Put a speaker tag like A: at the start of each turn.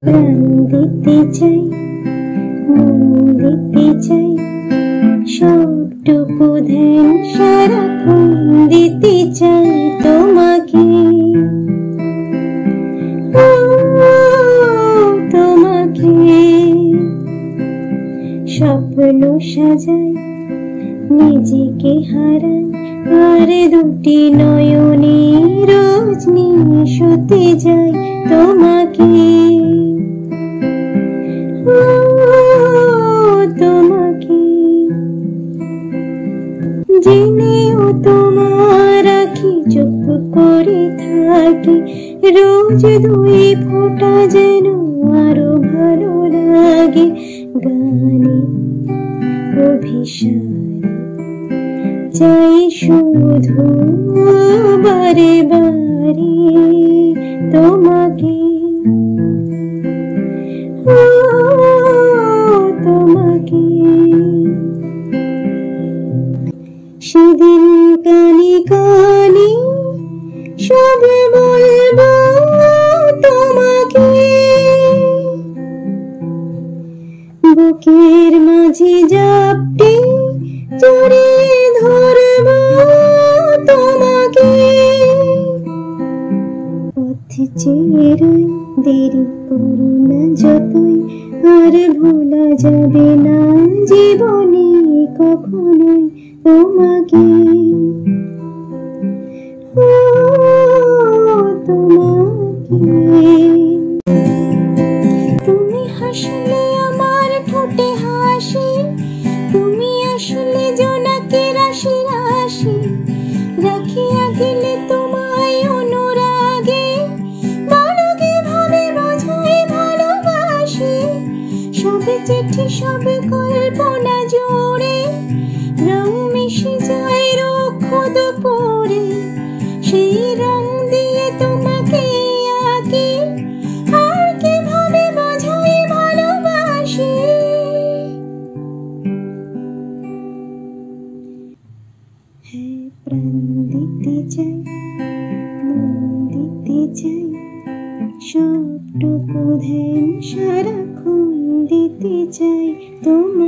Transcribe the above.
A: প্রাণ দিতে চাই, মন দিতে চাই, সবটুকু ধ্যান সারাক্ষণ দিতে চাই তোমাকে, তোমাকে। স্বপ্ন সাজাই, নিজেকে হারাই, আর দুটি নয়নে রোজ নিয়ে শুতে যাই তোমাকে, তোমাকে। জেনেও তোমার আঁখি চুপ করে থাকি, রোজ দুই ফোঁটা যেন আরো ভালো লাগে। গানে অভিসারে চাই শুধু বারে বারে তোমাকে, তোমাকে। সেদিন কানে কানে সব বলবো তোমাকে, বুকের মাঝে জাপটে জড়িয়ে ধরবো তোমাকে। পথ চেয়ে রই, দেরি করো না যতই, আর ভোলা যাবে না জীবনে কখনোই তোমাকে, তোমাকে। তুমি হাসলে আমার ঠোঁটে হাসি, তুমি আসলে জোনাকে রাশি রাশি, রাখিয়া গেলে তোমায় অনুরাগে, বলো কিভাবে বোঝাই ভালোবাসি। সবে চিঠি সবে কল্পনা জুড়ে, রং মিশে যায় রুক্ষ দুপুরে, সেই রং দিয়ে তোমাকে আঁকি, আর কিভাবে বোঝাই ভালোবাসি। হ্যাঁ, প্রাণ দিতে চাই, মন দিতে চাই, সবটুকু ধ্যান সারাক্ষণ দিতে চাই তোমাকে।